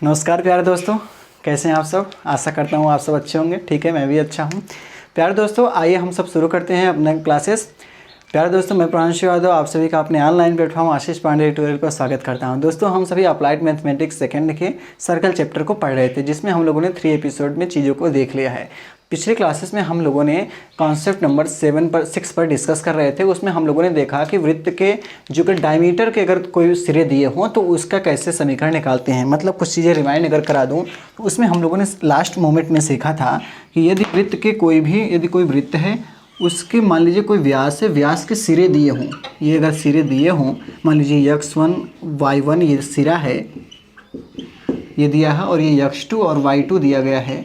नमस्कार प्यारे दोस्तों, कैसे हैं आप सब। आशा करता हूँ आप सब अच्छे होंगे। ठीक है, मैं भी अच्छा हूँ। प्यारे दोस्तों, आइए हम सब शुरू करते हैं अपने क्लासेस। प्यारे दोस्तों, मैं प्रांशु यादव आप सभी का अपने ऑनलाइन प्लेटफॉर्म आशीष पांडे ट्यूटोरियल पर स्वागत करता हूं। दोस्तों, हम सभी अप्लाइड मैथमेटिक्स सेकंड के सर्कल चैप्टर को पढ़ रहे थे, जिसमें हम लोगों ने 3 एपिसोड में चीज़ों को देख लिया है। पिछले क्लासेस में हम लोगों ने कॉन्सेप्ट नंबर 6 पर डिस्कस कर रहे थे। उसमें हम लोगों ने देखा कि वृत्त के जो कि डायमीटर के अगर कोई सिरे दिए हों तो उसका कैसे समीकरण निकालते हैं। मतलब कुछ चीज़ें रिमाइंड अगर करा दूँ तो उसमें हम लोगों ने लास्ट मोमेंट में सीखा था कि यदि कोई वृत्त है, उसके मान लीजिए कोई व्यास है, व्यास के सिरे दिए हों, ये अगर सिरे दिए हों, मान लीजिए x1 y1 ये सिरा है, ये दिया है, और ये x2 और y2 दिया गया है।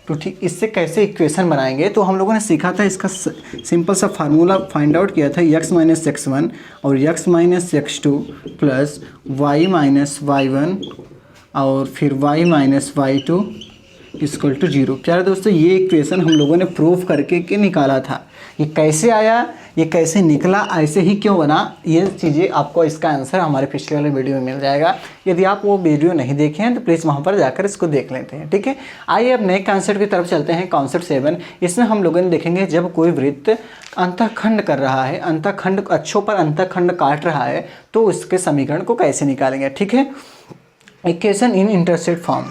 तो ठीक इससे कैसे इक्वेशन बनाएंगे, तो हम लोगों ने सीखा था, इसका सिंपल सा फार्मूला फाइंड आउट किया था, x माइनस x1 और x minus x2 plus y minus y1 और फिर y minus y2 equal to 0। प्यारे दोस्तों, ये इक्वेशन हम लोगों ने प्रूफ करके के निकाला था। ये कैसे आया, ये कैसे निकला, ऐसे ही क्यों बना, ये चीज़ें आपको इसका आंसर हमारे पिछले वाले वीडियो में मिल जाएगा। यदि आप वो वीडियो नहीं देखे हैं तो प्लीज़ वहाँ पर जाकर इसको देख लेते हैं। ठीक है, आइए अब नए कॉन्सेप्ट की तरफ चलते हैं। कॉन्सेप्ट 7, इसमें हम लोगों ने देखेंगे जब कोई वृत्त अंतःखंड कर रहा है, अंतःखंड अक्षों पर अंतःखंड काट रहा है, तो उसके समीकरण को कैसे निकालेंगे। ठीक है, इक्वेशन इन इंटरसेप्ट फॉर्म,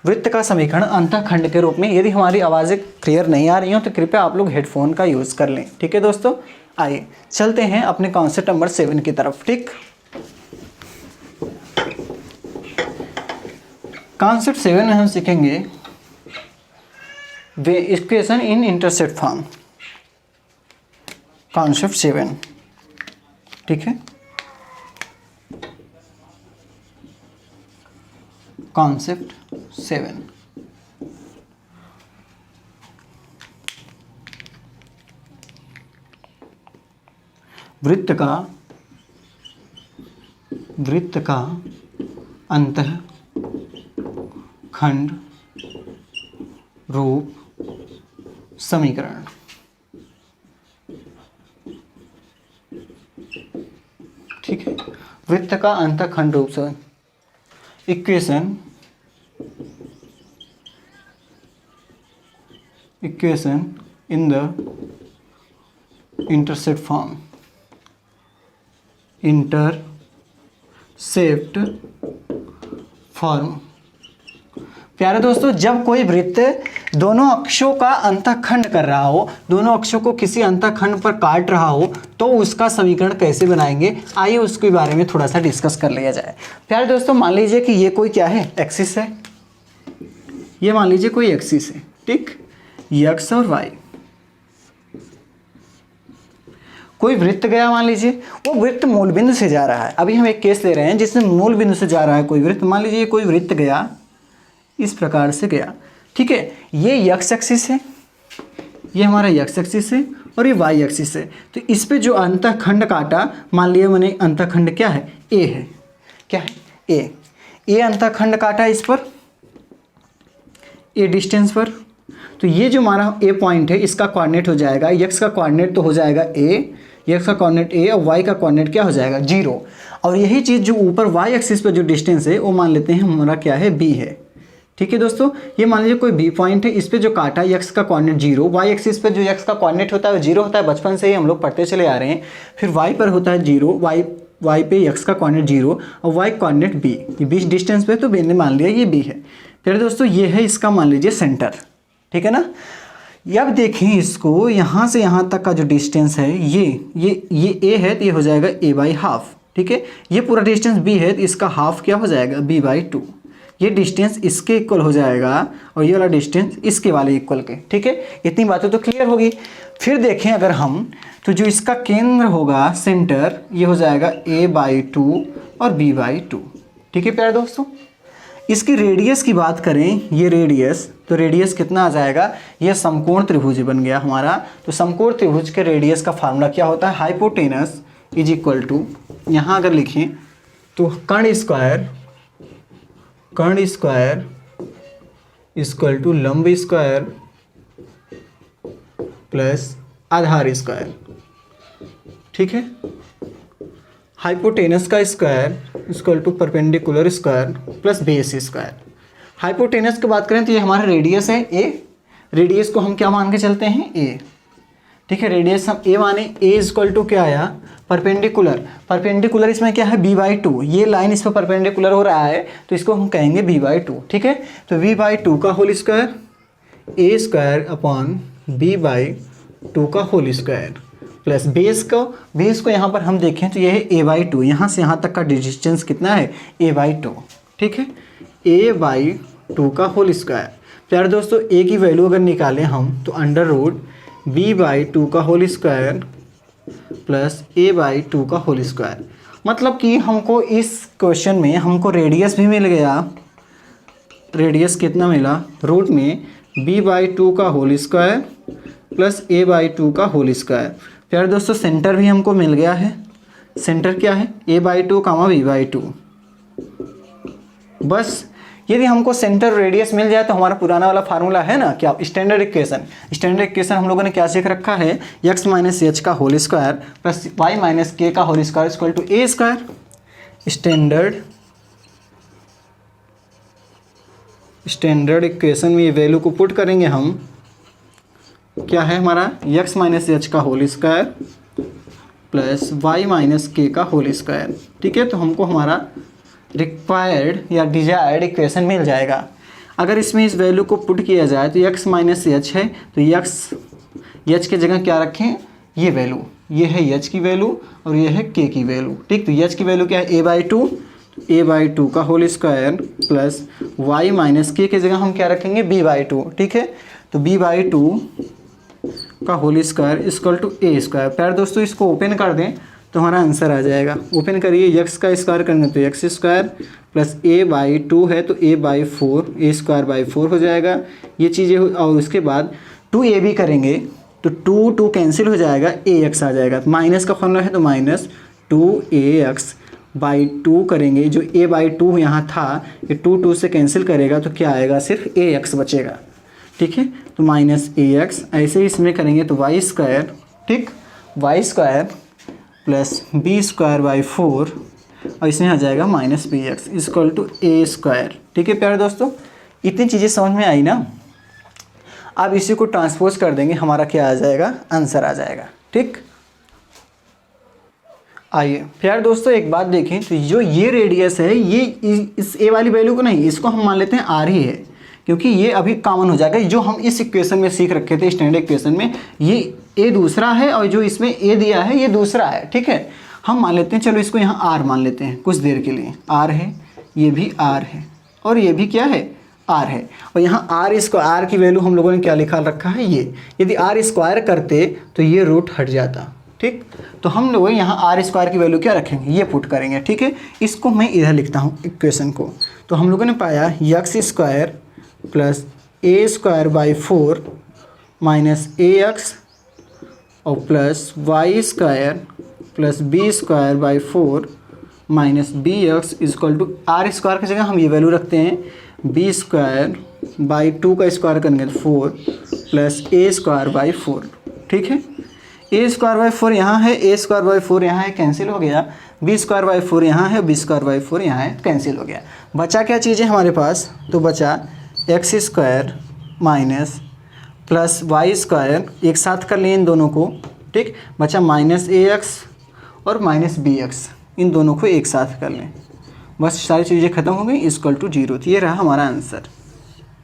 वृत्त का समीकरण अंतःखंड के रूप में। यदि हमारी आवाज़ें क्लियर नहीं आ रही हो तो कृपया आप लोग हेडफोन का यूज़ कर लें। ठीक है दोस्तों, आइए चलते हैं अपने कॉन्सेप्ट नंबर 7 की तरफ। ठीक, कॉन्सेप्ट 7 में हम सीखेंगे वे equation in intercept form, concept 7। ठीक है, कॉन्सेप्ट 7, वृत्त का अंतःखंड रूप समीकरण। ठीक है, वृत्त का अंतःखंड रूप से equation in the intercept form, intercept form. प्यारे दोस्तों, जब कोई वृत्त दोनों अक्षों का अंतःखंड कर रहा हो, दोनों अक्षों को किसी अंतःखंड पर काट रहा हो, तो उसका समीकरण कैसे बनाएंगे, आइए उसके बारे में थोड़ा सा डिस्कस कर लिया जाए। प्यारे दोस्तों, मान लीजिए कि ये कोई क्या है, एक्सिस है। ये मान लीजिए कोई एक्सिस है। ठीक, x और y, कोई वृत्त गया, मान लीजिए वो वृत्त मूल बिंदु से जा रहा है। अभी हम एक केस ले रहे हैं जिसमें मूल बिंदु से जा रहा है कोई वृत्त। मान लीजिए कोई वृत्त गया, इस प्रकार से गया। ठीक है, ये x एक्सिस है, ये हमारा x एक्सिस है और ये y एक्सिस है। तो इस पे जो अंतःखंड काटा, मान लिया मैंने अंतःखंड क्या है, a है। क्या है, a अंतःखंड काटा इस पर, a डिस्टेंस पर। तो ये जो हमारा a पॉइंट है, इसका कोऑर्डिनेट हो जाएगा, x का कोऑर्डिनेट तो हो जाएगा a, x का कोऑर्डिनेट a और y का कोऑर्डिनेट क्या हो जाएगा, 0। और यही चीज़ जो ऊपर y एक्सिस पर जो डिस्टेंस है वो मान लेते हैं हमारा क्या है, b है। ठीक है दोस्तों, ये मान लीजिए कोई b पॉइंट है, इस पे जो काटा x का कोऑर्डिनेट 0, y एक्सिस पर जो x का कोऑर्डिनेट होता है वो 0 होता है, बचपन से ही हम लोग पढ़ते चले आ रहे हैं। फिर y पर होता है 0, y पे x का कोऑर्डिनेट 0 और y कोऑर्डिनेट b, ये बीच डिस्टेंस पे, तो b ने मान लिया ये b है। फिर दोस्तों, ये है इसका मान लीजिए सेंटर। ठीक है ना, अब देखें इसको, यहाँ से यहाँ तक का जो डिस्टेंस है, ये a है तो ये हो जाएगा a/2। ठीक है, ये पूरा डिस्टेंस b है तो इसका हाफ क्या हो जाएगा, b/2। ये डिस्टेंस इसके इक्वल हो जाएगा और ये वाला डिस्टेंस इसके वाले इक्वल के। ठीक है, इतनी बातें तो क्लियर होगी। फिर देखें अगर हम, तो जो इसका केंद्र होगा, सेंटर, ये हो जाएगा a/2 और b/2। ठीक है प्यारे दोस्तों, इसकी रेडियस की बात करें, ये रेडियस, तो रेडियस कितना आ जाएगा, ये समकोण त्रिभुज बन गया हमारा। तो समकोण त्रिभुज के रेडियस का फार्मूला क्या होता है, हाइपोटेनस इज इक्वल टू, यहाँ अगर लिखें तो कर्ण स्क्वायर इक्वल टू लंब स्क्वायर प्लस आधार स्क्वायर। ठीक है, हाइपोटेनस का square equal to perpendicular square plus base square. Hypotenuse की बात करें तो ये हमारा रेडियस है ए, रेडियस को हम क्या मान के चलते हैं ए, ठीक है। रेडियस हम ए माने, ए इक्वल टू क्या आया परपेंडिकुलर, परपेंडिकुलर इसमें क्या है b/2, ये लाइन इस पर परपेंडिकुलर हो रहा है तो इसको हम कहेंगे b/2, ठीक है। तो v/2 का whole square a square upon b/2 का होल स्क्वायर प्लस बेस को यहाँ पर हम देखें तो ये है a/2, यहाँ से यहाँ तक का डिस्टेंस कितना है a/2, ठीक है। a/2 का होल स्क्वायर। प्यारे दोस्तों a की वैल्यू अगर निकालें हम तो अंडर रूट b/2 का होल स्क्वायर प्लस a/2 का होल स्क्वायर। मतलब कि हमको इस क्वेश्चन में हमको रेडियस भी मिल गया, रेडियस कितना मिला रूट में b/2 का होल स्क्वायर प्लस a/2 का होल स्क्वायर। प्यारे दोस्तों सेंटर भी हमको मिल गया है, सेंटर क्या है a/2 कामा b/2। बस यदि हमको सेंटर रेडियस मिल जाए तो हमारा पुराना वाला फार्मूला है ना क्या, स्टैंडर्ड इक्वेशन। स्टैंडर्ड इक्वेशन हम लोगों ने क्या सीख रखा है, x माइनस एच का whole square plus y minus k का whole square equal to a square. Standard equation में ये वैल्यू को पुट करेंगे हम, क्या है हमारा x माइनस एच का whole square plus y minus k का होल स्क्वायर, ठीक है। तो हमको हमारा रिक्वायर्ड या डिजायर्ड इक्वेशन मिल जाएगा। अगर इसमें इस वैल्यू को पुट किया जाए तो x माइनस एच है तो एच की जगह क्या रखें, ये वैल्यू, ये है एच की वैल्यू और ये है के की वैल्यू, ठीक। तो एच की वैल्यू क्या है a/2 का whole square plus y minus k जगह हम क्या रखेंगे b/2, ठीक है। तो b/2 का whole square equal to a square. प्यार दोस्तों इसको ओपन कर दें तो हमारा आंसर आ जाएगा। ओपन करिए, x का स्क्वायर करेंगे तो x स्क्वायर प्लस a/2 है तो a/4, ए स्क्वायर बाई 4 हो जाएगा ये चीज़ें। और उसके बाद 2ab करेंगे तो 2 कैंसिल हो जाएगा, ax आ जाएगा। माइनस का फॉर्मूला है तो माइनस 2ax/2 करेंगे, जो a/2 यहाँ था ये 2 से कैंसिल करेगा तो क्या आएगा, सिर्फ ax बचेगा, ठीक है। तो माइनस ax, ऐसे ही इसमें करेंगे तो y स्क्वायर, ठीक, y square plus b square by 4 और इसमें आ जाएगा minus bx equal to a square, ठीक है। प्यारे दोस्तों इतनी चीज़ें समझ में आई ना। अब इसी को ट्रांसपोज कर देंगे, हमारा क्या आ जाएगा, आंसर आ जाएगा, ठीक। आइए प्यारे दोस्तों एक बात देखें तो जो ये रेडियस है ये इस ए वाली वैल्यू को नहीं, इसको हम मान लेते हैं आर ही है, क्योंकि ये अभी कॉमन हो जाएगा। जो हम इस इक्वेशन में सीख रखे थे स्टैंडर्ड इक्वेशन में, ये ए दूसरा है और जो इसमें ए दिया है ये दूसरा है, ठीक है। हम मान लेते हैं, चलो इसको यहाँ आर मान लेते हैं कुछ देर के लिए। आर है, ये भी आर है और ये भी क्या है, आर है। और यहाँ आर की वैल्यू हम लोगों ने क्या लिखा रखा है, ये। यदि आर स्क्वायर करते तो ये रूट हट जाता, ठीक। तो हम लोग यहाँ आर स्क्वायर की वैल्यू क्या रखेंगे, ये पुट करेंगे, ठीक है। इसको मैं इधर लिखता हूँ इक्वेशन को। तो हम लोगों ने पाया x square plus a square by 4 minus ax और plus y square plus b square by 4 minus bx equal to r square की जगह हम ये वैल्यू रखते हैं बी स्क्वायर बाई 2 का स्क्वायर करेंगे तो 4 प्लस ए स्क्वायर बाई 4, ठीक है। ए स्क्वायर बाई 4 यहाँ है, ए स्क्वायर बाई 4 यहाँ है, कैंसिल हो गया। बी स्क्वायर बाई 4 यहाँ है, बी स्क्वायर बाई 4 यहाँ है, कैंसिल हो गया। बचा क्या चीज़ है हमारे पास, तो बचा x square minus plus y square, एक साथ कर लिए इन दोनों को, ठीक। बचा माइनस ax और माइनस bx, इन दोनों को एक साथ कर लें, बस सारी चीज़ें खत्म हो गई, इक्वल टू 0। तो ये रहा हमारा आंसर,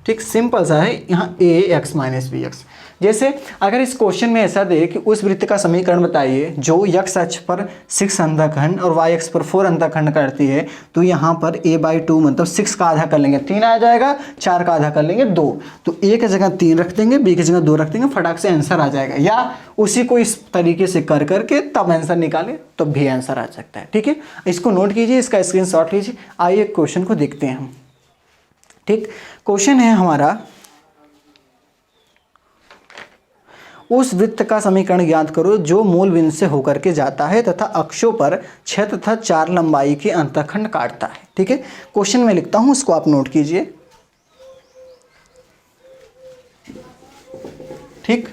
ठीक। सिंपल सा है यहाँ ax माइनस bx। जैसे अगर इस क्वेश्चन में ऐसा दे कि उस वृत्त का समीकरण बताइए जो x अक्ष पर 6 अंतःखंड और y अक्ष पर 4 अंतःखंड करती है, तो यहाँ पर a/2 मतलब 6 का आधा कर लेंगे 3 आ जाएगा, 4 का आधा कर लेंगे 2, तो a की जगह 3 रख देंगे, b की जगह 2 रख देंगे, फटाक से आंसर आ जाएगा। या उसी को इस तरीके से कर करके तब आंसर निकालें तो भी आंसर आ सकता है, ठीक है। इसको नोट कीजिए, इसका स्क्रीनशॉट लीजिए। आइए क्वेश्चन को देखते हैं हम, ठीक। क्वेश्चन है हमारा, उस वृत्त का समीकरण ज्ञात करो जो मूल बिंदु से होकर के जाता है तथा अक्षों पर 6 तथा 4 लंबाई के अंतःखंड काटता है, ठीक है। क्वेश्चन में लिखता हूं, इसको आप नोट कीजिए, ठीक।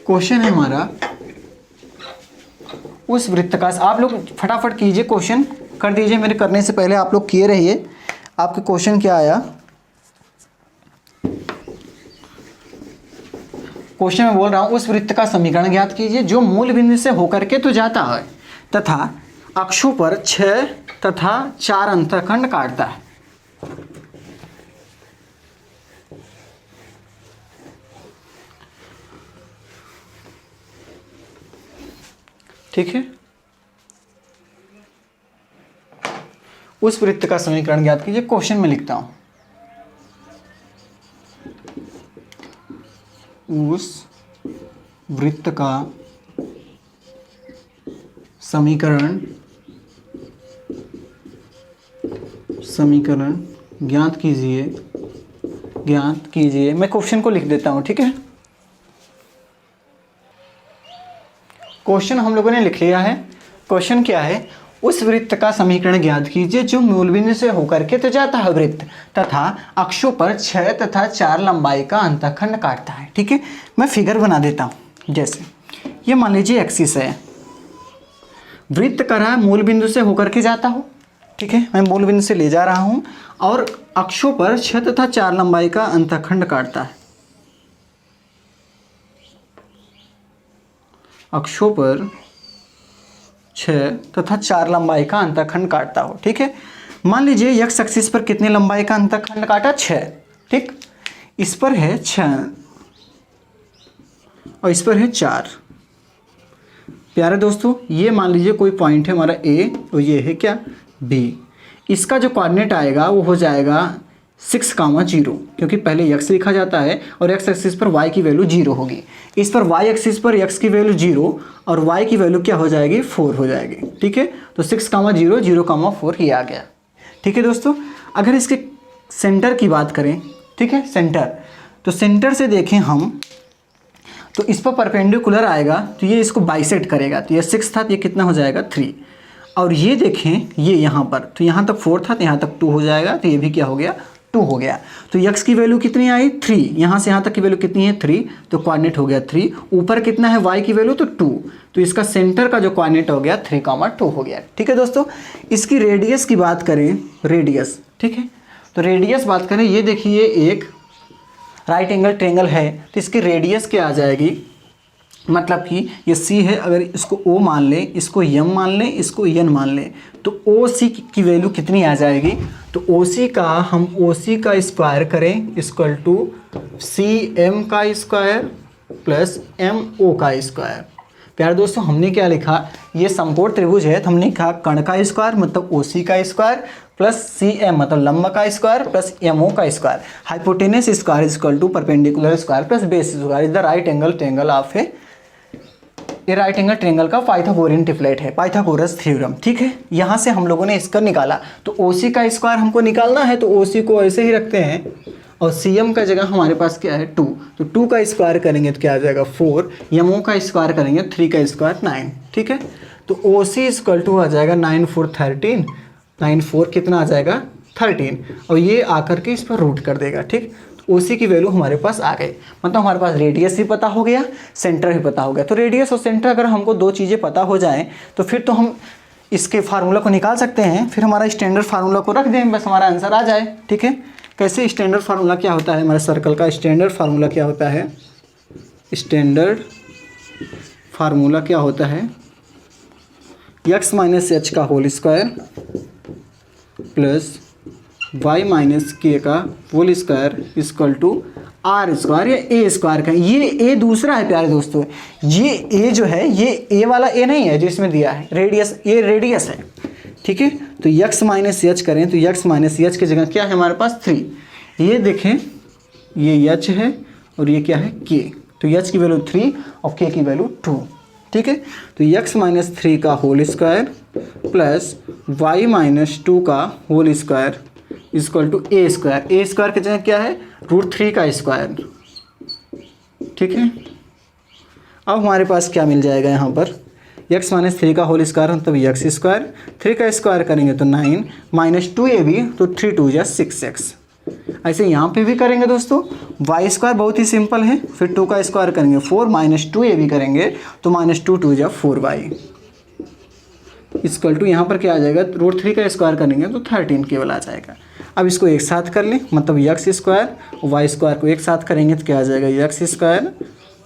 क्वेश्चन है हमारा उस वृत्त का, आप लोग फटाफट कीजिए, क्वेश्चन कर दीजिए, मेरे करने से पहले आप लोग किए रहिए। आपके क्वेश्चन क्या आया, क्वेश्चन में बोल रहा हूं उस वृत्त का समीकरण ज्ञात कीजिए जो मूल बिंदु से होकर के तो जाता है तथा अक्षों पर 6 तथा 4 अंतःखंड काटता है। ठीक है, उस वृत्त का समीकरण ज्ञात कीजिए। क्वेश्चन में लिखता हूं, उस वृत्त का समीकरण ज्ञात कीजिए। मैं क्वेश्चन को लिख देता हूं, ठीक है। क्वेश्चन हम लोगों ने लिख लिया है। क्वेश्चन क्या है, उस वृत्त का समीकरण ज्ञात कीजिए जो मूल बिंदु से होकर के तो जाता है वृत्त तथा अक्षों पर 6 तथा 4 लंबाई का अंतःखंड काटता है। ठीक है, मैं फिगर बना देता हूं। जैसे ये मान लीजिए एक्सिस है, वृत्त कर रहा है, मूल बिंदु से होकर के जाता हो। ठीक है, मैं मूल बिंदु से ले जा रहा हूं और अक्षों पर 6 तथा 4 लंबाई का अंतःखंड काटता है। अक्षों पर 6 तथा 4 लंबाई का अंतःखंड काटता हो। ठीक है, मान लीजिए एक्स एक्सिस पर कितने लंबाई का अंतःखंड काटा, 6। ठीक, इस पर है 6 और इस पर है 4। प्यारे दोस्तों, ये मान लीजिए कोई पॉइंट है हमारा ए और ये है क्या, बी। इसका जो कोऑर्डिनेट आएगा वो हो जाएगा 6,0, क्योंकि पहले x लिखा जाता है और x एक्सिस पर y की वैल्यू 0 होगी। इस पर y एक्सिस पर x की वैल्यू 0 और y की वैल्यू क्या हो जाएगी, 4 हो जाएगी। ठीक है, तो 6,0, 0,4 ये आ गया। ठीक है दोस्तों, अगर इसके सेंटर की बात करें, ठीक है, सेंटर, तो सेंटर से देखें हम तो इस पर परपेंडिकुलर आएगा तो ये इसको बाइसेक्ट करेगा। तो ये 6 था तो ये कितना हो जाएगा, 3। और ये देखें ये यहाँ पर, तो यहाँ तक 4 था तो यहाँ तक 2 हो जाएगा, तो ये भी क्या हो गया, 2 हो गया। तो x की वैल्यू कितनी आई, 3। यहाँ से यहाँ तक की वैल्यू कितनी है, 3, तो कोऑर्डिनेट हो गया 3। ऊपर कितना है y की वैल्यू, तो 2, तो इसका सेंटर का जो कोऑर्डिनेट हो गया 3,2 हो गया। ठीक है दोस्तों, इसकी रेडियस की बात करें, रेडियस, ठीक है, तो रेडियस बात करें, ये देखिए एक राइट एंगल ट्रायंगल है तो इसकी रेडियस क्या आ जाएगी, मतलब कि ये C है, अगर इसको O मान लें, इसको M मान लें, इसको N मान लें, तो OC की वैल्यू कितनी आ जाएगी, तो OC का हम OC का स्क्वायर करें इक्वल टू CM का स्क्वायर प्लस MO का स्क्वायर। प्यारे दोस्तों, हमने क्या लिखा, ये समकोण त्रिभुज है तो हमने लिखा कर्ण का स्क्वायर मतलब OC का स्क्वायर प्लस CM मतलब लंब का स्क्वायर प्लस MO का square. Hypotenuse square equal to perpendicular square plus base square is the right angle triangle of ये राइट एंगल ट्रायंगल का पाइथागोरियन ट्रिपलेट है, पाइथागोरस थ्योरम। ठीक है, यहाँ से हम लोगों ने इसका निकाला, तो OC का स्क्वायर हमको निकालना है तो OC को ऐसे ही रखते हैं और CM का जगह हमारे पास क्या है, 2, तो 2 का स्क्वायर करेंगे तो क्या आ जाएगा, 4, MO का स्क्वायर करेंगे 3 का स्क्वायर 9। ठीक है, तो OC इक्वल टू आ जाएगा 9 4 13, 9 4 कितना आ जाएगा 13, और ये आकर के इस पर रूट कर देगा। ठीक, OC की वैल्यू हमारे पास आ गई, मतलब हमारे पास रेडियस भी पता हो गया, सेंटर भी पता हो गया। तो रेडियस और सेंटर अगर हमको 2 चीज़ें पता हो जाएं तो फिर तो हम इसके फार्मूला को निकाल सकते हैं, फिर हमारा स्टैंडर्ड फार्मूला को रख दें, बस हमारा आंसर आ जाए। ठीक है, कैसे स्टैंडर्ड फार्मूला क्या होता है, हमारे सर्कल का स्टैंडर्ड फार्मूला क्या होता है, स्टैंडर्ड फार्मूला क्या होता है, x माइनस एच का whole square plus y minus k का whole square equal to r square या ए स्क्वायर का। ये ए दूसरा है प्यारे दोस्तों, ये ए जो है ये ए वाला ए नहीं है जो इसमें दिया है, रेडियस, ये रेडियस है। ठीक है, तो x माइनस एच करें तो x माइनस एच की जगह क्या है हमारे पास 3। ये देखें ये h है और ये क्या है k, तो h की वैल्यू 3 और k की वैल्यू 2। ठीक है, तो x माइनस 3 का whole square plus y minus 2 का whole square equal to a square. A square की जगह क्या है, √3 का स्क्वायर। ठीक है, अब हमारे पास क्या मिल जाएगा यहाँ पर, x माइनस 3 का होल स्क्वायर मतलब x स्क्वायर, 3 का स्क्वायर करेंगे तो 9 माइनस 2ab तो 3 2 जा 6x। ऐसे यहाँ पे भी करेंगे दोस्तों, y स्क्वायर बहुत ही सिंपल है, फिर 2 का स्क्वायर करेंगे 4 माइनस 2ab करेंगे तो माइनस 2 2 जा 4y। इक्वल टू यहाँ पर क्या आ जाएगा, √3 का स्क्वायर करेंगे तो 13 केवल आ जाएगा। अब इसको एक साथ कर लें, मतलब एक्स स्क्वायर और वाई स्क्वायर को एक साथ करेंगे तो क्या आ जाएगा, x square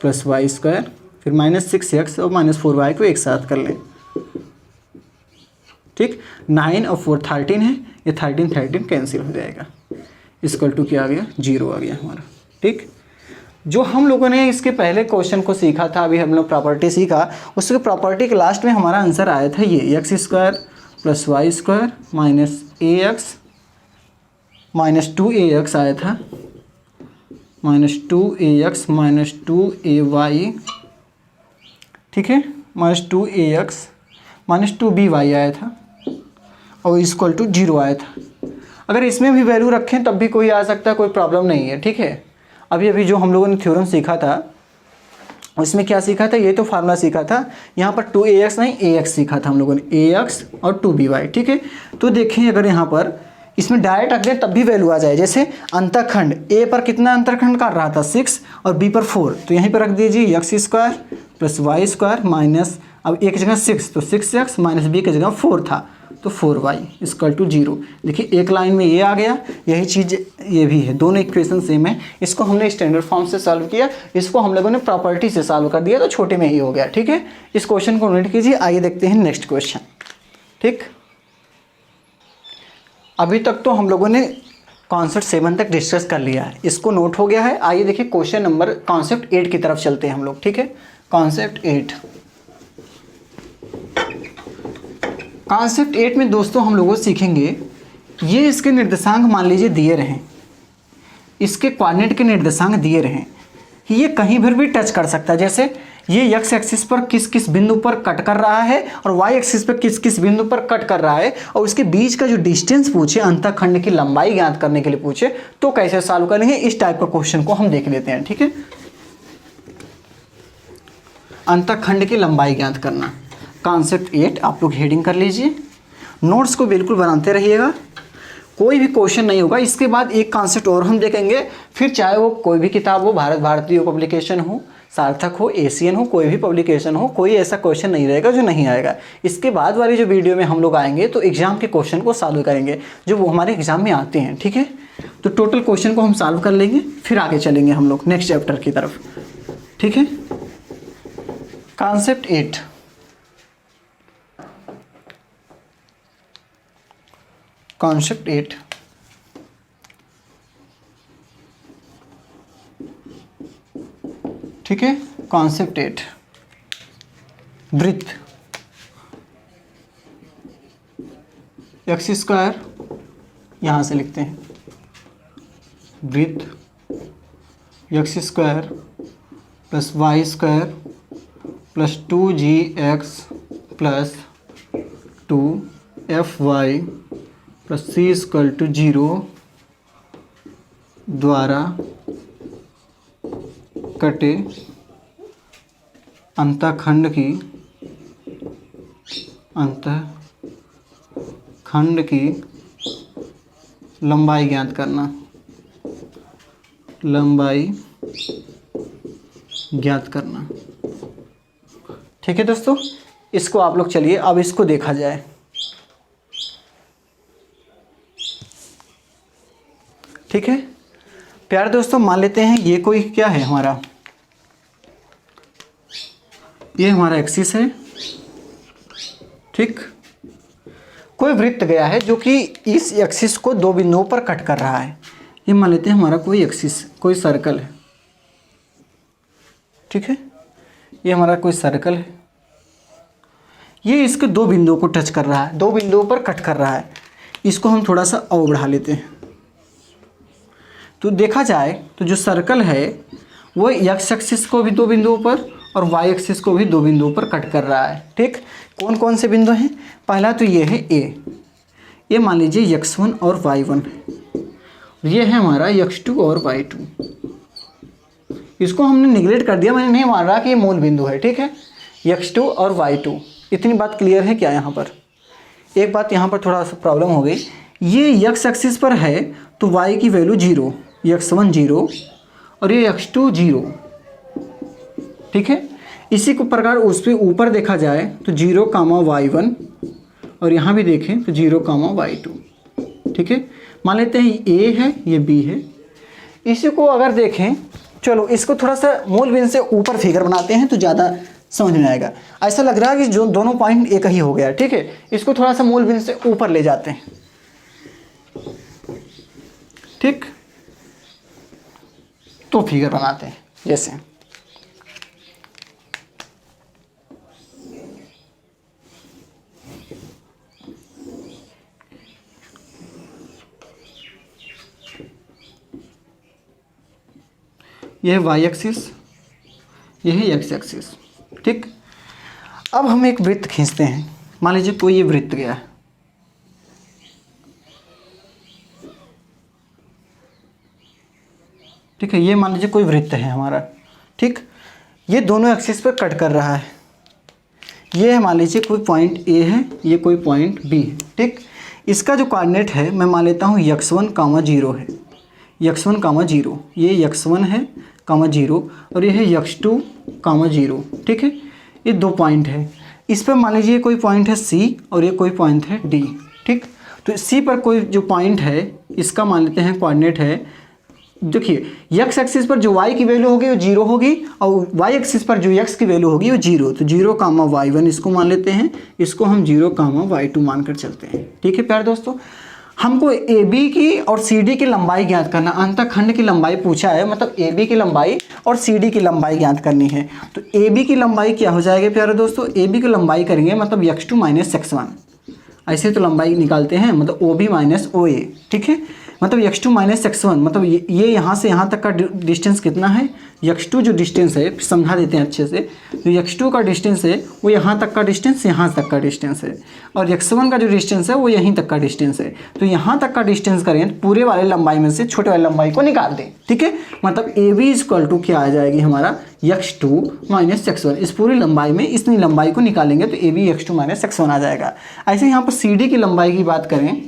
plus y square, फिर -6x और -4y को एक साथ कर लें। ठीक, 9 और 4 13 है, ये 13 कैंसिल हो जाएगा, इक्वल टू क्या आ गया, 0 आ गया हमारा। ठीक, जो हम लोगों ने इसके पहले क्वेश्चन को सीखा था, अभी हम लोग प्रॉपर्टी सीखा, उसके प्रॉपर्टी के लास्ट में हमारा आंसर आया था ये x square plus y square minus ax minus 2ax आया था, -2ax माइनस 2ay, ठीक है, -2ax माइनस 2by आया था और इक्वल टू 0 आया था। अगर इसमें भी वैल्यू रखें तब भी कोई आ सकता है, कोई प्रॉब्लम नहीं है। ठीक है, अभी जो हम लोगों ने थ्योरम सीखा था उसमें क्या सीखा था, ये तो फार्मूला सीखा था, यहाँ पर 2ax नहीं ax सीखा था हम लोगों ने, ax और 2by। ठीक है, तो देखें अगर यहाँ पर इसमें डायरेक्ट रख दें तब भी वैल्यू आ जाए। जैसे अंतःखंड a पर कितना अंतःखंड कर रहा था 6 और b पर 4, तो यहीं पर रख दीजिए x square plus y square minus, अब एक जगह 6 तो 6x माइनस b की जगह 4 था तो 4y इक्वल टू 0। देखिए एक लाइन में ये आ गया, यही चीज़ ये भी है, दोनों इक्वेशन सेम है। इसको हमने स्टैंडर्ड फॉर्म से सॉल्व किया, इसको हम लोगों ने प्रॉपर्टी से सॉल्व कर दिया तो छोटे में ही हो गया। ठीक है, इस क्वेश्चन को नोट कीजिए। आइए देखते हैं नेक्स्ट क्वेश्चन। ठीक, अभी तक तो हम लोगों ने कॉन्सेप्ट 7 तक डिस्कस कर लिया है, इसको नोट हो गया है। आइए देखिए क्वेश्चन नंबर कॉन्सेप्ट 8 की तरफ चलते हैं हम लोग। ठीक है, कॉन्सेप्ट 8, कॉन्सेप्ट 8 में दोस्तों हम लोग सीखेंगे, ये इसके निर्देशांक मान लीजिए दिए रहें, इसके कोऑर्डिनेट के निर्देशांक दिए रहें, ये कहीं पर भी टच कर सकता है। जैसे ये एक्स एक्सिस पर किस किस बिंदु पर कट कर रहा है और वाई एक्सिस पर किस किस बिंदु पर कट कर रहा है, और उसके बीच का जो डिस्टेंस पूछे, अंतःखंड की लंबाई ज्ञात करने के लिए पूछे, तो कैसे सॉल्व करेंगे, इस टाइप का क्वेश्चन को हम देख लेते हैं। ठीक है, अंतःखंड की लंबाई ज्ञात करना, कॉन्सेप्ट 8 आप लोग हेडिंग कर लीजिए, नोट्स को बिल्कुल बनाते रहिएगा, कोई भी क्वेश्चन नहीं होगा। इसके बाद एक कॉन्सेप्ट और हम देखेंगे, फिर चाहे वो कोई भी किताब हो, भारत भारती पब्लिकेशन हो, सार्थक हो, एशियन हो, कोई भी पब्लिकेशन हो, कोई ऐसा क्वेश्चन नहीं रहेगा जो नहीं आएगा। इसके बाद वाली जो वीडियो में हम लोग आएंगे तो एग्जाम के क्वेश्चन को सॉल्व करेंगे जो वो हमारे एग्जाम में आते हैं। ठीक है, तो टोटल क्वेश्चन को हम सॉल्व कर लेंगे, फिर आगे चलेंगे हम लोग नेक्स्ट चैप्टर की तरफ। ठीक है, कॉन्सेप्ट 8, कॉन्सेप्ट 8, ठीक है, कॉन्सेप्ट 8, वृत्त, एक्स स्क्वायर यहाँ से लिखते हैं, वृत्त x square plus y square plus 2gx plus 2fy plus c equal to 0 द्वारा कटे अंतःखंड की लंबाई ज्ञात करना, लंबाई ज्ञात करना। ठीक है दोस्तों, इसको आप लोग चलिए अब इसको देखा जाए। ठीक है प्यारे दोस्तों, मान लेते हैं ये कोई क्या है हमारा, ये हमारा एक्सिस है। ठीक, कोई वृत्त गया है जो कि इस एक्सिस को दो बिंदुओं पर कट कर रहा है। ये मान लेते हैं हमारा कोई एक्सिस, कोई सर्कल है। ठीक है, ये हमारा कोई सर्कल है, ये इसके दो बिंदुओं को टच कर रहा है, दो बिंदुओं पर कट कर रहा है। इसको हम थोड़ा सा और बढ़ा लेते हैं, तो देखा जाए तो जो सर्कल है वो एक्स एक्सिस को भी दो बिंदुओं पर और वाई एक्सिस को भी दो बिंदुओं पर कट कर रहा है। ठीक, कौन कौन से बिंदु हैं, पहला तो ये है ये मान लीजिए x1 और y1, ये है हमारा x2 और y2। इसको हमने निगलेक्ट कर दिया, मैंने नहीं मान रहा कि ये मूल बिंदु है। ठीक है, x2 और y2, इतनी बात क्लियर है क्या। यहाँ पर एक बात यहाँ पर थोड़ा सा प्रॉब्लम हो गई, ये x एक्सिस पर है तो y की वैल्यू 0, x1 0 और ये x2 0। ठीक है, इसी को प्रकार उस पर ऊपर देखा जाए तो 0, y1 और यहाँ भी देखें तो 0,y2, ठीक है। मान लेते हैं ए है, ये बी है। इसी को अगर देखें, चलो इसको थोड़ा सा मूल बिंदु से ऊपर फिगर बनाते हैं तो ज़्यादा समझ में आएगा। ऐसा लग रहा है कि जो दोनों पॉइंट एक ही हो गया, ठीक है। इसको थोड़ा सा मूल बिंदु से ऊपर ले जाते हैं, ठीक। तो फिगर बनाते हैं, जैसे यह है वाई एक्सिस, यह है एक्स एक्सिस, ठीक। अब हम एक वृत्त खींचते हैं। मान लीजिए कोई ये वृत्त गया है, ठीक है। ये मान लीजिए कोई वृत्त है हमारा, ठीक। ये दोनों एक्सिस पर कट कर रहा है। ये है मान लीजिए कोई पॉइंट ए है, ये कोई पॉइंट बी है, ठीक। इसका जो कोऑर्डिनेट है मैं मान लेता हूँ x1, 0 है, x1, 0, ये x1 है, 0, और ये है x2, 0, ठीक है। ये दो पॉइंट है। इस पर मान लीजिए कोई पॉइंट है C और ये कोई पॉइंट है D, ठीक। तो C पर कोई जो पॉइंट है, इसका मान लेते हैं कोऑर्डिनेट है, देखिए x एक्सिस पर जो y की वैल्यू होगी वो 0 होगी, और y एक्सिस पर जो x की वैल्यू होगी वो 0। तो 0,y1 इसको मान लेते हैं, इसको हम 0,y2 मानकर चलते हैं, ठीक है। प्यारे दोस्तों, हमको AB की और CD की लंबाई ज्ञात करना, अंतःखंड की लंबाई पूछा है, मतलब AB की लंबाई और CD की लंबाई ज्ञात करनी है। तो AB की लंबाई क्या हो जाएगी प्यारे दोस्तों, AB की लंबाई करेंगे मतलब x2 - x1, ऐसे तो लंबाई निकालते हैं, मतलब OB - OA, ठीक है। मतलब x2 - x1, मतलब ये यहाँ से यहाँ तक का डिस्टेंस कितना है, x2 जो डिस्टेंस है, समझा देते हैं अच्छे से। तो x2 का डिस्टेंस है वो यहाँ तक का डिस्टेंस, यहाँ तक का डिस्टेंस है, और x1 का जो डिस्टेंस है वो यहीं तक का डिस्टेंस है। तो यहाँ तक का डिस्टेंस करें तो पूरे वाले लंबाई में से छोटे वाले लंबाई को निकाल दें, ठीक है। मतलब AB = क्या आ जाएगी हमारा, x2 - x1। इस पूरी लंबाई में इतनी लंबाई को निकालेंगे तो AB x2 - x1 आ जाएगा। ऐसे यहाँ पर CD की लंबाई की बात करें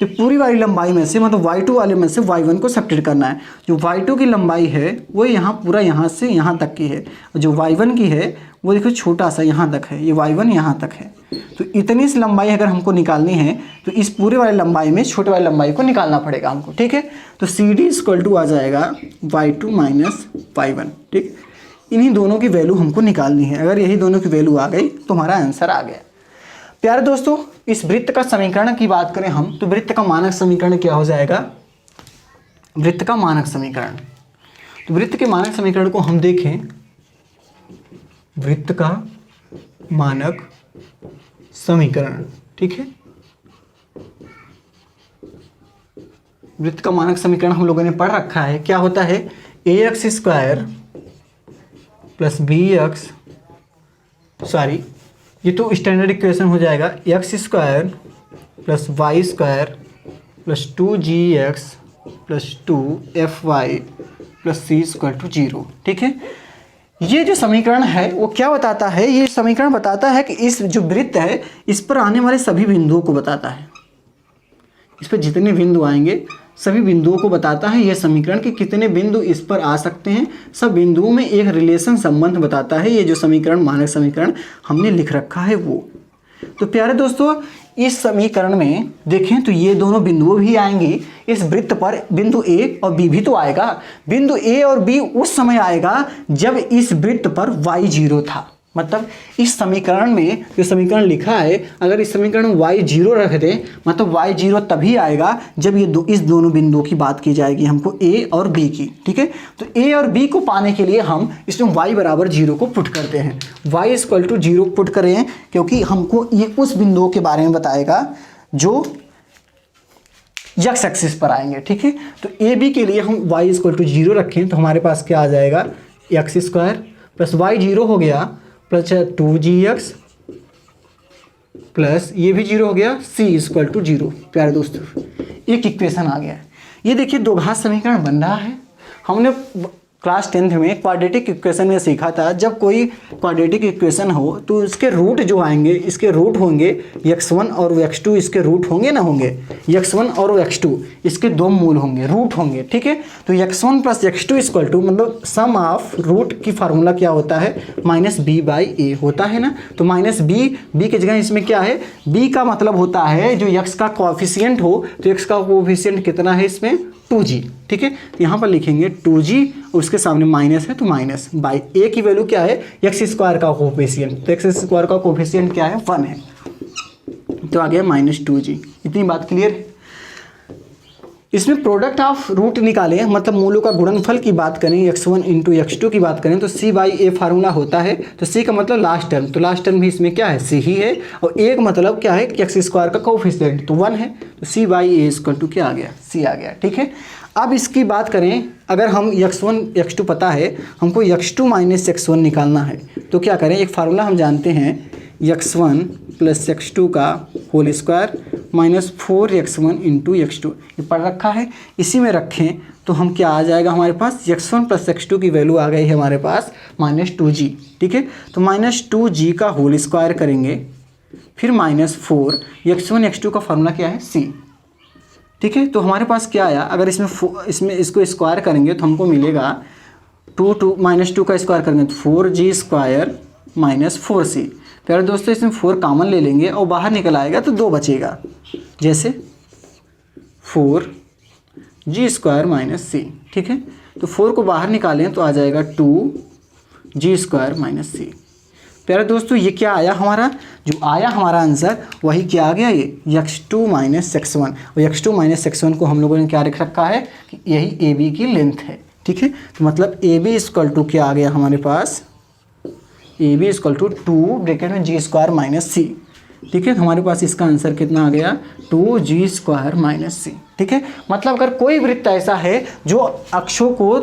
तो पूरी वाली लंबाई में से, मतलब y2 वाले में से y1 को सब्ट्रैक्ट करना है। जो y2 की लंबाई है वो यहाँ पूरा यहाँ से यहाँ तक की है, और जो y1 की है वो देखो छोटा सा यहाँ तक है, ये y1 यहाँ तक है। तो इतनी सी लंबाई अगर हमको निकालनी है तो इस पूरे वाले लंबाई में छोटे वाली लंबाई को निकालना पड़ेगा हमको, ठीक है। तो CD = आ जाएगा y2 - y1, ठीक। इन्हीं दोनों की वैल्यू हमको निकालनी है। अगर यही दोनों की वैल्यू आ गई तो हमारा आंसर आ गया। प्यारे दोस्तों, इस वृत्त का समीकरण की बात करें हम तो वृत्त का मानक समीकरण क्या हो जाएगा, वृत्त का मानक समीकरण। तो वृत्त के मानक समीकरण को हम देखें, वृत्त का मानक समीकरण, ठीक है। वृत्त का मानक समीकरण हम लोगों ने पढ़ रखा है। क्या होता है, ax² + bx, सॉरी ये तो स्टैंडर्ड इक्वेशन हो जाएगा, x² + y² + 2gx + 2fy + c = 0, ठीक है। ये जो समीकरण है वो क्या बताता है, ये समीकरण बताता है कि इस जो वृत्त है इस पर आने वाले सभी बिंदुओं को बताता है। इस पर जितने बिंदु आएंगे सभी बिंदुओं को बताता है यह समीकरण कि कितने बिंदु इस पर आ सकते हैं। सब बिंदुओं में एक रिलेशन संबंध बताता है ये जो समीकरण, मानक समीकरण हमने लिख रखा है वो। तो प्यारे दोस्तों, इस समीकरण में देखें तो ये दोनों बिंदुओं भी आएंगी। इस वृत्त पर बिंदु A और B भी तो आएगा। बिंदु A और B उस समय आएगा जब इस वृत्त पर y0 था। मतलब इस समीकरण में जो समीकरण लिखा है, अगर इस समीकरण में y0 रख दें मतलब y0 तभी आएगा जब ये इस दोनों बिंदुओं की बात की जाएगी हमको A और B की, ठीक है। तो A और B को पाने के लिए हम इसमें y = 0 को पुट करते हैं। y = 0 पुट करें क्योंकि हमको ये उस बिंदुओं के बारे में बताएगा जो x एक्सिस पर आएंगे, ठीक है। तो AB के लिए हम y = 0 रखें तो हमारे पास क्या आ जाएगा, x² + y0 हो गया प्लस 2gx प्लस ये भी 0 हो गया, c = 0। प्यारे दोस्तों, एक इक्वेशन आ गया। ये देखिए दो घात समीकरण बन रहा है। हमने क्लास 10th में क्वाड्रेटिक इक्वेशन में सीखा था, जब कोई क्वाड्रेटिक इक्वेशन हो तो इसके रूट जो आएंगे, इसके रूट होंगे x1 और x2, इसके रूट होंगे ना होंगे, x1 और x2 इसके दो मूल होंगे, रूट होंगे, ठीक है। तो x1 plus x2 equal to मतलब सम ऑफ रूट की फार्मूला क्या होता है, -b/a होता है ना। तो -b की जगह इसमें क्या है, b का मतलब होता है जो x का कोएफिशिएंट हो, तो x का कोएफिशिएंट कितना है इसमें 2g, ठीक है। तो यहाँ पर लिखेंगे 2g, उसके सामने माइनस है तो माइनस बाई a की वैल्यू क्या है, x² का कोएफिशिएंट, तो x² का कोएफिशिएंट क्या है 1 है, तो आ गया -2g। इतनी बात क्लियर है। इसमें प्रोडक्ट ऑफ रूट निकालें, मतलब मूलों का गुणनफल की बात करें, x1 इंटू x2 की बात करें तो c/a फार्मूला होता है। तो c का मतलब लास्ट टर्म, तो लास्ट टर्म भी इसमें क्या है, c ही है, और a का मतलब क्या है, x² का कोएफिशिएंट तो 1 है, तो c/a इक्वल टू क्या आ गया, c आ गया, ठीक है। अब इसकी बात करें, अगर हम x1 x2 पता है, हमको x2 माइनस x1 निकालना है, तो क्या करें, एक फार्मूला हम जानते हैं, x1 प्लस x2 का whole square minus 4x1 into x2, ये पढ़ रखा है, इसी में रखें तो हम क्या आ जाएगा हमारे पास, x1 प्लस x2 की वैल्यू आ गई है हमारे पास -2g, ठीक है। तो -2g का होल स्क्वायर करेंगे, फिर -4, x1 x2 का फार्मूला क्या है c, ठीक है। तो हमारे पास क्या आया, अगर इसमें इसको स्क्वायर करेंगे तो हमको मिलेगा -2 का स्क्वायर करेंगे तो 4g स्क्वायर माइनस 4c। प्यारे दोस्तों इसमें 4 कॉमन ले लेंगे और बाहर निकल आएगा तो 2 बचेगा, जैसे 4g स्क्वायर माइनस c, ठीक है। तो 4 को बाहर निकालें तो आ जाएगा 2g स्क्वायर माइनस c। प्यारे दोस्तों ये क्या आया हमारा, जो आया हमारा आंसर वही क्या आ गया, ये x2 माइनस x1, और x2 माइनस x1 को हम लोगों ने क्या रख रखा है कि यही AB की लेंथ है, ठीक है। तो मतलब AB इक्वल टू क्या आ गया हमारे पास, AB इक्वल टू 2 ब्रैकेट में g स्क्वायर माइनस c, ठीक है। तो हमारे पास इसका आंसर कितना आ गया, 2g स्क्वायर माइनस c, ठीक है। मतलब अगर कोई वृत्त ऐसा है जो अक्षों को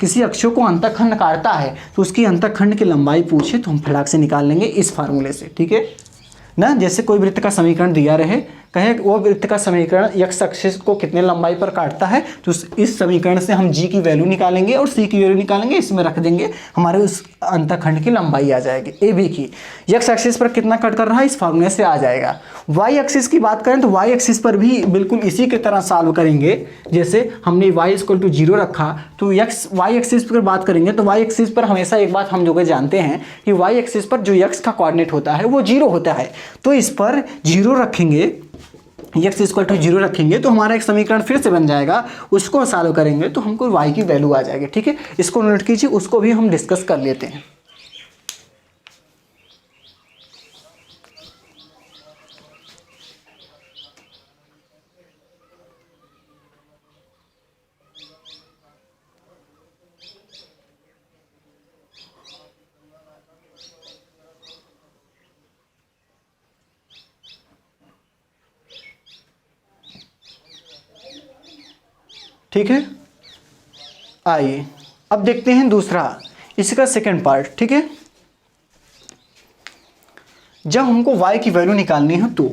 किसी अक्षों को अंतःखंड काटता है तो उसकी अंतःखंड की लंबाई पूछे तो हम फटाक से निकाल लेंगे इस फार्मूले से, ठीक है ना। जैसे कोई वृत्त का समीकरण दिया रहे, कहे वो वृत्त का समीकरण x एक्सिस को कितने लंबाई पर काटता है, तो इस समीकरण से हम g की वैल्यू निकालेंगे और c की वैल्यू निकालेंगे, इसमें रख देंगे, हमारे उस अंतःखंड की लंबाई आ जाएगी AB की। x एक्सिस पर कितना कट कर रहा है इस फार्मूले से आ जाएगा। y एक्सिस की बात करें तो y एक्सिस पर भी बिल्कुल इसी की तरह सॉल्व करेंगे, जैसे हमने y इक्वल टू 0 रखा, तो y एक्सिस पर बात करेंगे तो y एक्सिस पर हमेशा एक बात हम लोग जानते हैं कि y एक्सिस पर जो x का कोऑर्डिनेट होता है वो 0 होता है, तो इस पर 0 रखेंगे, x इक्वल टू 0 रखेंगे तो हमारा एक समीकरण फिर से बन जाएगा, उसको सॉल्व करेंगे तो हमको y की वैल्यू आ जाएगी, ठीक है। इसको नोट कीजिए, उसको भी हम डिस्कस कर लेते हैं। ठीक है, आइए अब देखते हैं दूसरा, इसका सेकंड पार्ट, ठीक है। जब हमको y की वैल्यू निकालनी है तो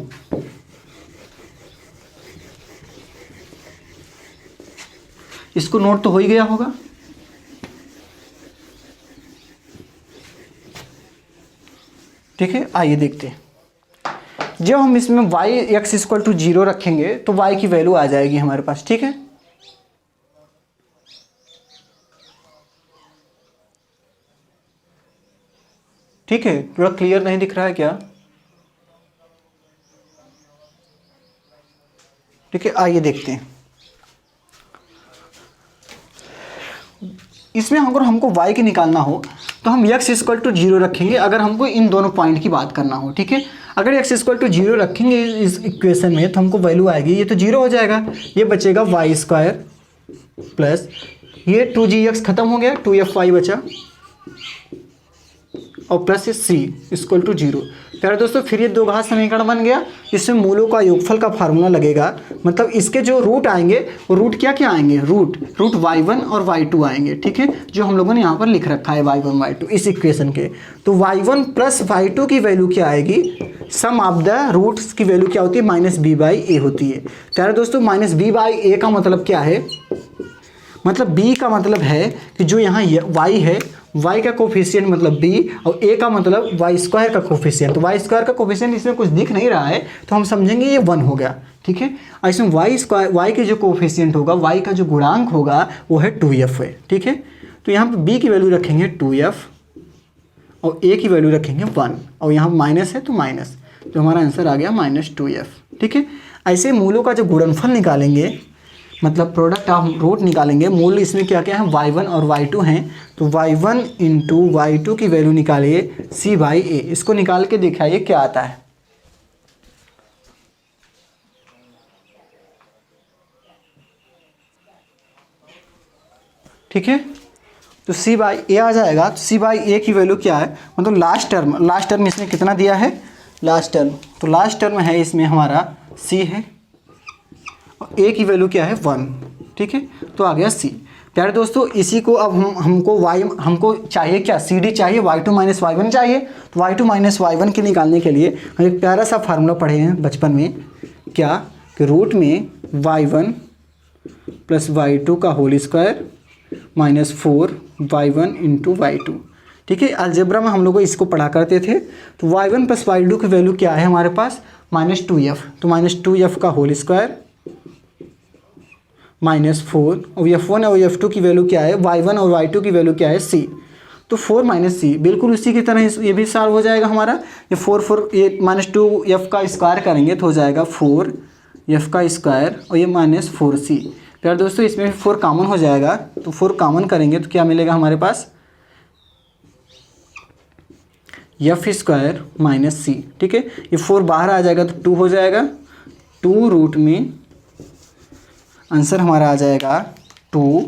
इसको नोट तो हो ही गया होगा, ठीक है। आइए देखते हैं, जब हम इसमें x इक्वल टू 0 रखेंगे तो y की वैल्यू आ जाएगी हमारे पास, ठीक है। ठीक है, थोड़ा क्लियर नहीं दिख रहा है क्या, ठीक है। आइए देखते हैं, इसमें अगर हमको y की निकालना हो तो हम x इक्वल टू 0 रखेंगे, अगर हमको इन दोनों पॉइंट की बात करना हो, ठीक है। अगर x इक्वल टू 0 रखेंगे इस इक्वेशन में तो हमको वैल्यू आएगी, ये तो 0 हो जाएगा, ये बचेगा y स्क्वायर प्लस ये 2gx खत्म हो गया, 2fy बचा और प्लस c इक्वल टू 0। प्यारे दोस्तों फिर ये दो घात समीकरण बन गया, इसमें मूलों का योगफल का फार्मूला लगेगा, मतलब इसके जो रूट आएंगे वो रूट क्या क्या आएंगे, रूट y1 और y2 आएंगे, ठीक है, जो हम लोगों ने यहाँ पर लिख रखा है y1 y2 इस इक्वेशन के। तो y1 प्लस y2 की वैल्यू क्या आएगी, सम ऑफ द रूट्स की वैल्यू क्या होती है, -b/a होती है। प्यारे दोस्तों -b/a का मतलब क्या है, मतलब b का मतलब है कि जो यहाँ y है, y का कोफिशिएंट मतलब b, और a का मतलब वाई स्क्वायर का कोफिशिएंट। तो वाई स्क्वायर का कोफिशिएंट इसमें कुछ दिख नहीं रहा है तो हम समझेंगे ये 1 हो गया, ठीक है। और इसमें वाई स्क्वायर, y के जो कोफिशिएंट होगा, y का जो गुणांक होगा वो है 2f है, ठीक है। तो यहाँ पर b की वैल्यू रखेंगे 2f और a की वैल्यू रखेंगे 1, और यहाँ माइनस है तो माइनस, तो हमारा आंसर आ गया -2f, ठीक है। ऐसे मूलों का जो गुणनफल निकालेंगे, मतलब प्रोडक्ट ऑफ रूट निकालेंगे, मूल इसमें क्या क्या है, y1 और y2 हैं, तो y1 इंटू y2 की वैल्यू निकालिए c/a, इसको निकाल के दिखाइए क्या आता है। ठीक है, तो c/a आ जाएगा। तो c/a की वैल्यू क्या है, मतलब लास्ट टर्म इसमें कितना दिया है, लास्ट टर्म, तो लास्ट टर्म है इसमें हमारा c है, और a की वैल्यू क्या है 1, ठीक है, तो आ गया c। प्यारे दोस्तों इसी को अब हमको चाहिए क्या, cd चाहिए, y2 माइनस y1 चाहिए। तो y2 माइनस y1 के निकालने के लिए हम एक प्यारा सा फार्मूला पढ़े हैं बचपन में, क्या कि रूट में y1 प्लस y2 का whole square minus 4y1 into y2, ठीक है। अलजेब्रा में हम लोग इसको पढ़ा करते थे। तो y1 प्लस y2 की वैल्यू क्या है हमारे पास, -2f, तो -2f का होल स्क्वायर -4, और f1 और f2 की वैल्यू क्या है, y1 और y2 की वैल्यू क्या है c, तो 4 माइनस सी, बिल्कुल उसी की तरह ये भी सॉल्व हो जाएगा हमारा। ये 4 ये -2f का स्क्वायर करेंगे तो हो जाएगा 4f का स्क्वायर, और ये -4c। प्यारे दोस्तों इसमें 4 कॉमन हो जाएगा, तो 4 कॉमन करेंगे तो क्या मिलेगा हमारे पास, एफ स्क्वायर माइनस सी, ठीक है। ये 4 बाहर आ जाएगा तो 2 हो जाएगा, 2 रूट में आंसर हमारा आ जाएगा 2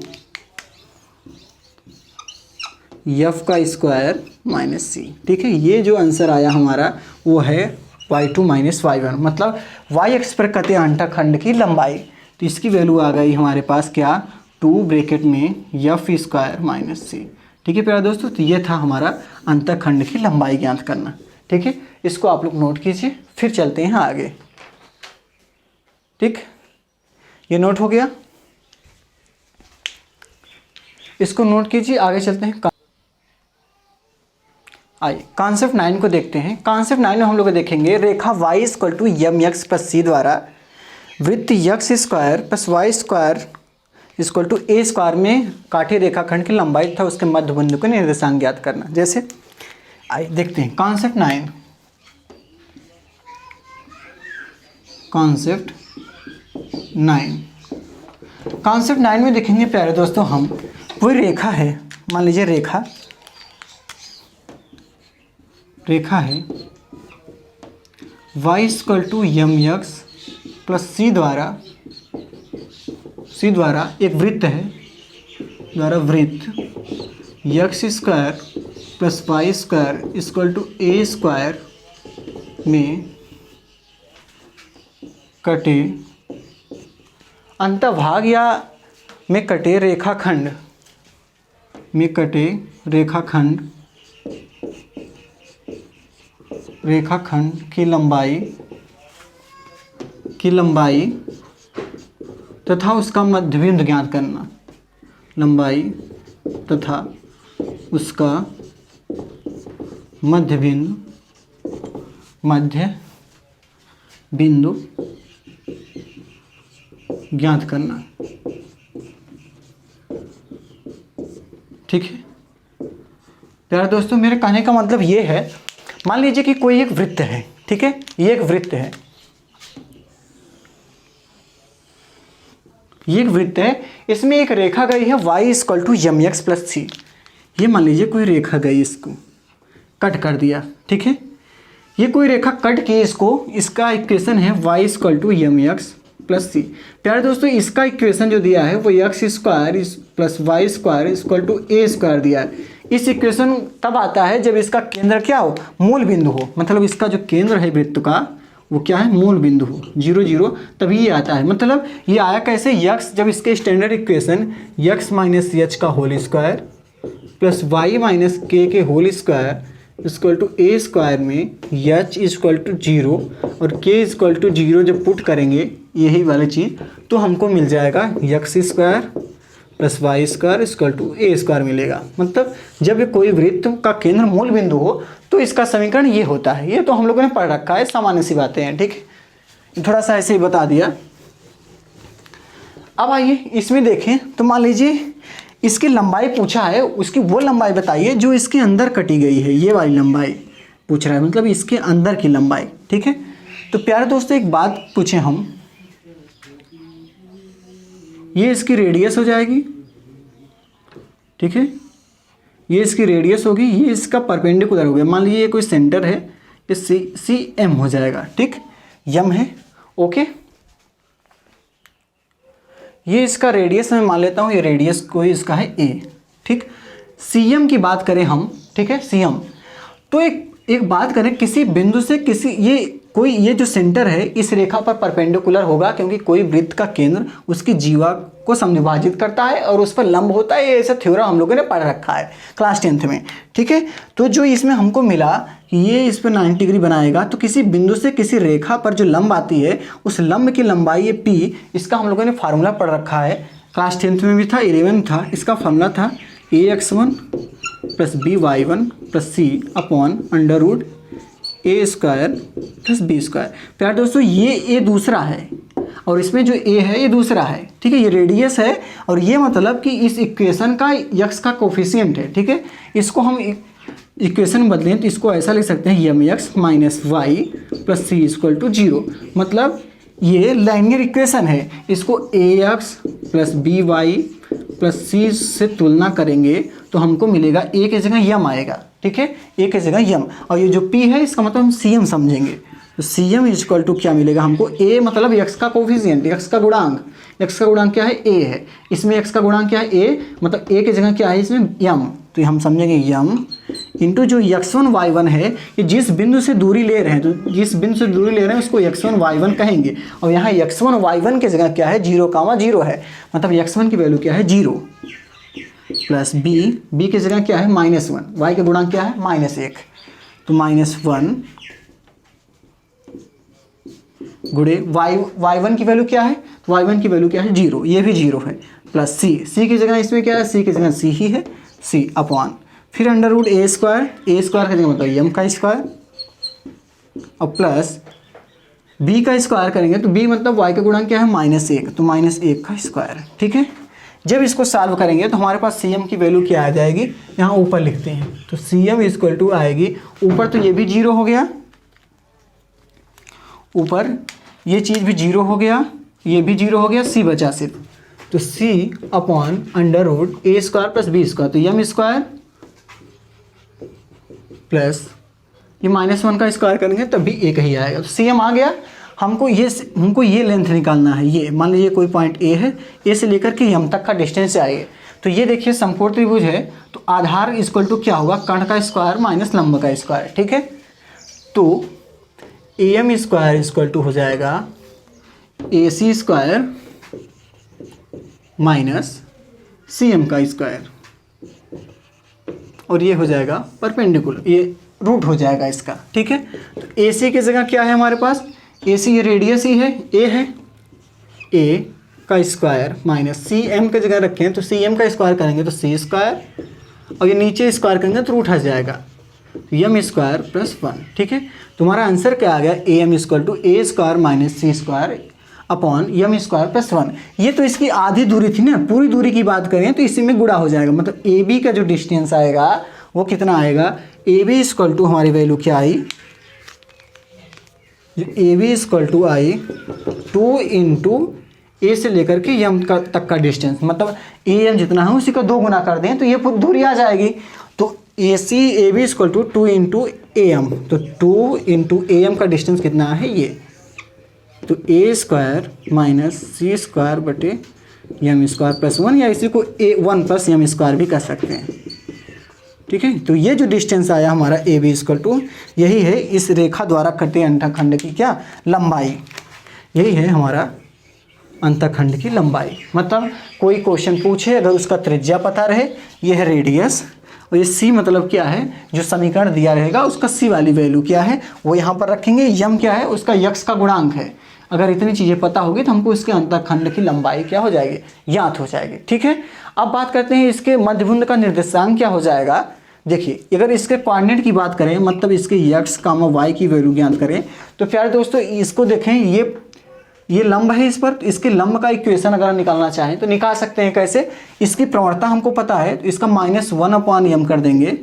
एफ का स्क्वायर माइनस सी, ठीक है। ये जो आंसर आया हमारा वो है y2 माइनस y1, मतलब y एक्स पर कटे अंतःखंड की लंबाई। तो इसकी वैल्यू आ गई हमारे पास क्या, 2 ब्रैकेट में एफ स्क्वायर माइनस सी, ठीक है प्यारे दोस्तों। तो ये था हमारा अंतःखंड की लंबाई ज्ञात करना, ठीक है। इसको आप लोग नोट कीजिए, फिर चलते हैं आगे, ठीक। ये नोट हो गया, इसको नोट कीजिए, आगे चलते हैं। आइए कॉन्सेप्ट 9 को देखते हैं। कॉन्सेप्ट 9 में हम लोग देखेंगे रेखा y equal to mx plus c द्वारा वृत्त x square plus y square equal to a square में काटे रेखाखंड की लंबाई तथा उसके मध्य बिंदु के निर्देशांक ज्ञात करना। जैसे आइए देखते हैं कॉन्सेप्ट 9। कॉन्सेप्ट 9 में देखेंगे प्यारे दोस्तों, हम कोई रेखा है, मान लीजिए रेखा है y equal to mx plus c द्वारा एक वृत्त है, द्वारा वृत्त x square plus y square equal to a square में कटे अंतःभाग या में कटे रेखाखंड की लंबाई तथा उसका मध्यबिंदु ज्ञात करना। लंबाई तथा उसका मध्य बिंदु ज्ञात करना, ठीक है प्यारे दोस्तों। मेरे कहने का मतलब ये है, मान लीजिए कि कोई एक वृत्त है, ठीक है, ये एक वृत्त है, इसमें एक रेखा गई है y equal to mx plus c. ये मान लीजिए कोई रेखा गई, इसको कट कर दिया, ठीक है। ये कोई रेखा कट के इसका इक्वेशन है y equal to mx plus c. प्यारे दोस्तों इसका इक्वेशन जो दिया है वो x square plus y square equal to a square दिया है। इस इक्वेशन तब आता है जब इसका केंद्र क्या हो, मूल बिंदु हो, मतलब इसका जो केंद्र है वृत्त का वो क्या है, मूल बिंदु हो, 0 0, तभी ये आता है। मतलब ये आया कैसे, x जब इसके standard equation x minus h का whole square plus y minus k whole square equal to a square में h इक्वल टू 0 और k इक्वल टू 0 जब पुट करेंगे यही वाली चीज़, तो हमको मिल जाएगा x square plus y square equal to a square मिलेगा। मतलब जब ये कोई वृत्त का केंद्र मूल बिंदु हो तो इसका समीकरण ये होता है। ये तो हम लोगों ने पढ़ रखा है, सामान्य सी बातें हैं, ठीक है, थोड़ा सा ऐसे ही बता दिया। अब आइए इसमें देखें तो मान लीजिए इसकी लंबाई पूछा है, उसकी वो लंबाई बताइए जो इसके अंदर कटी गई है, ये वाली लंबाई पूछ रहा है, मतलब इसके अंदर की लंबाई, ठीक है। तो प्यारे दोस्तों एक बात पूछें हम, ये इसकी रेडियस हो जाएगी, ठीक है, ये इसकी रेडियस होगी, ये इसका परपेंडिकुलर हो गया। मान लीजिए ये कोई सेंटर है, ये सी एम हो जाएगा, ठीक, यम है, ओके। ये इसका रेडियस मैं मान लेता हूँ, ये रेडियस कोई इसका है ए, ठीक। सीएम की बात करें हम, ठीक है, सीएम, तो एक बात करें, किसी बिंदु से किसी ये जो सेंटर है इस रेखा पर परपेंडिकुलर होगा, क्योंकि कोई वृत्त का केंद्र उसकी जीवा को समविभाजित करता है और उस पर लंब होता है। ये ऐसा थ्योरम हम लोगों ने पढ़ रखा है क्लास 10th में, ठीक है। तो जो इसमें हमको मिला कि ये इस पर 90 डिग्री बनाएगा, तो किसी बिंदु से किसी रेखा पर जो लंब आती है उस लंब की लंबाई ये पी, इसका हम लोगों ने फार्मूला पढ़ रखा है, क्लास 10th में भी था, 11 था। इसका फार्मूला था ax1 प्लस by1 प्लस सी अपॉन अंडर रूट ए स्क्वायर प्लस बी स्क्वायर। प्यारे दोस्तों ये ए दूसरा है और इसमें जो ए है ये दूसरा है, ठीक है, ये रेडियस है और ये मतलब कि इस इक्वेशन का यक्स का कोफिशिएंट है, ठीक है। इसको हम इक्वेशन बदलें तो इसको ऐसा लिख सकते हैं, m x minus y plus c equal to 0। मतलब ये लाइनियर इक्वेशन है, इसको a x plus b y plus c से तुलना करेंगे तो हमको मिलेगा ए की जगह यम आएगा, ठीक है, ए की जगह यम, और ये जो पी है इसका मतलब हम सी एम समझेंगे। तो सी एम इक्वल टू क्या मिलेगा हमको, ए मतलब एक्स का कोफिशिएंट, एक्स का गुणांक, एक्स का गुणांक क्या है, ए है, इसमें एक्स का गुणांक क्या है, ए, मतलब ए की जगह क्या है इसमें यम, तो हम समझेंगे यम इंटू जो x1 y1 है, ये जिस बिंदु से दूरी ले रहे हैं, तो जिस बिंदु से दूरी ले रहे हैं उसको x1 y1 कहेंगे, और यहाँ x1 y1 की जगह क्या है 0,0 है, मतलब x1 की वैल्यू क्या है 0 प्लस b की जगह क्या है -1, y का गुणांक क्या है -1, तो -1 गुणे y1 की वैल्यू क्या है, तो y1 की वैल्यू क्या है 0, ये भी 0 है, प्लस c की जगह इसमें क्या है, c की जगह c ही है, c अपॉन फिर अंडर रूट ए स्क्वायर का जगह मतलब यम का स्क्वायर और प्लस बी का स्क्वायर करेंगे तो बी मतलब y का गुणांक क्या है -1, तो -1 का स्क्वायर, ठीक है। जब इसको सॉल्व करेंगे तो हमारे पास सी एम की वैल्यू क्या आ जाएगी, यहाँ ऊपर लिखते हैं, तो सी एम इक्वल टू आएगी ऊपर, तो ये भी 0 हो गया, ऊपर ये चीज़ भी 0 हो गया, ये भी 0 हो गया, सी बचा सिर्फ, तो सी अपॉन अंडर रूट ए स्क्वायर प्लस बी स्क्वायर, तो यम स्क्वायर प्लस ये -1 का स्क्वायर करेंगे तब भी एक ही आएगा, तो सी एम आ गया। हमको ये लेंथ निकालना है, ये मान लीजिए कोई पॉइंट ए है, ए से लेकर के यम तक का डिस्टेंस चाहिए, तो ये देखिए समकोण त्रिभुज है, तो आधार इक्वल टू क्या होगा, कर्ण का स्क्वायर माइनस लंब का स्क्वायर, ठीक है। तो a m square equal to हो जाएगा a c square minus c m का स्क्वायर, और ये हो जाएगा परपेंडिकुलर, ये रूट हो जाएगा इसका, ठीक है। तो ए सी की जगह क्या है हमारे पास, ए सी ये रेडियस ही है, ए है, ए का स्क्वायर माइनस सी एम की जगह रखें तो सी एम का स्क्वायर करेंगे तो सी स्क्वायर, और ये नीचे स्क्वायर करेंगे तो रूट आ जाएगा, तो यम स्क्वायर प्लस 1, ठीक है। तुम्हारा आंसर क्या आ गया, a m equal to a square minus c square upon m square plus 1। ये तो इसकी आधी दूरी थी ना, पूरी दूरी की बात करें तो इसी में गुणा हो जाएगा, मतलब ए बी का जो डिस्टेंस आएगा वो कितना आएगा, ए बी इक्वल टू हमारी वैल्यू क्या आई, ए बी इक्वल टू आई 2 इंटू ए से लेकर के यम का तक का डिस्टेंस, मतलब ए एम जितना है उसी का 2 गुना कर दें तो ये पूरी दूरी आ जाएगी। तो A C A B equal to 2 into A M, तो 2 इंटू ए एम का डिस्टेंस कितना है ये, तो a square minus c square बटे यम स्क्वायर प्लस 1, या इसी को ए 1 प्लस यम स्क्वायर भी कर सकते हैं, ठीक है। तो ये जो डिस्टेंस आया हमारा ए बी इक्वल टू, यही है इस रेखा द्वारा कटे अंतःखंड की क्या लंबाई, यही है हमारा अंतःखंड की लंबाई। मतलब कोई क्वेश्चन पूछे अगर उसका त्रिज्या पता रहे, ये है रेडियस, और ये सी मतलब क्या है, जो समीकरण दिया रहेगा उसका सी वाली वैल्यू क्या है वो यहाँ पर रखेंगे, यम क्या है उसका यक्स का गुणांक है, अगर इतनी चीज़ें पता होगी तो हमको इसके अंतःखंड की लंबाई क्या हो जाएगी, ज्ञात हो जाएगी। ठीक है, अब बात करते हैं इसके मध्यबिंदु का निर्देशांक क्या हो जाएगा। देखिए अगर इसके कोऑर्डिनेट की बात करें, मतलब इसके x, y की वैल्यू ज्ञात करें, तो प्यारे दोस्तों इसको देखें, ये लंब है इस पर, तो इसके लंब का इक्वेशन अगर निकालना चाहें तो निकाल सकते हैं। कैसे, इसकी प्रवणता हमको पता है, तो इसका -1/m कर देंगे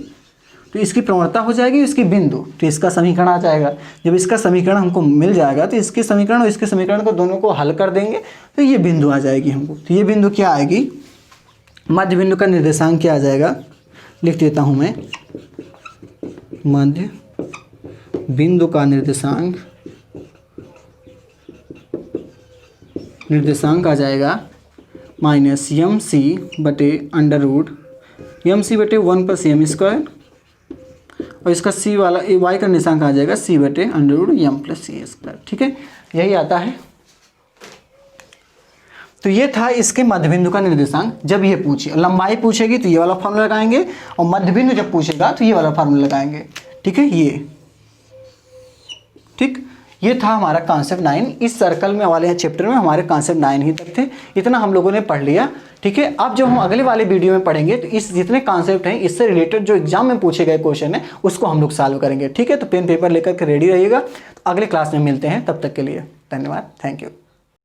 तो इसकी प्रवणता हो जाएगी, इसकी बिंदु, तो इसका समीकरण आ जाएगा। जब इसका समीकरण हमको मिल जाएगा तो इसके समीकरण और इसके समीकरण को दोनों को हल कर देंगे तो ये बिंदु आ जाएगी हमको। तो ये बिंदु क्या आएगी, मध्य बिंदु का निर्देशांक क्या आ जाएगा, लिख देता हूँ मैं, मध्य बिंदु का निर्देशांक आ जाएगा -mc/√1 और इसका c वाला y का निर्देशांक आ जाएगा c/√m+c²। ठीक है, यही आता है। तो ये था इसके मध्यबिंदु का निर्देशांक। जब ये पूछे, लंबाई पूछेगी तो ये वाला फार्मूला लगाएंगे, और मध्यबिंदु जब पूछेगा तो ये वाला फार्मूला लगाएंगे। ठीक है, ये ठीक, ये था हमारा कॉन्सेप्ट 9। इस सर्कल में वाले चैप्टर में हमारे कॉन्सेप्ट 9 ही तक थे, इतना हम लोगों ने पढ़ लिया। ठीक है, अब जो हम अगले वाले वीडियो में पढ़ेंगे तो इस जितने कॉन्सेप्ट हैं इससे रिलेटेड जो एग्जाम में पूछे गए क्वेश्चन है उसको हम लोग सॉल्व करेंगे। ठीक है, तो पेन पेपर लेकर के रेडी रहिएगा। तो अगले क्लास में मिलते हैं, तब तक के लिए धन्यवाद, थैंक यू।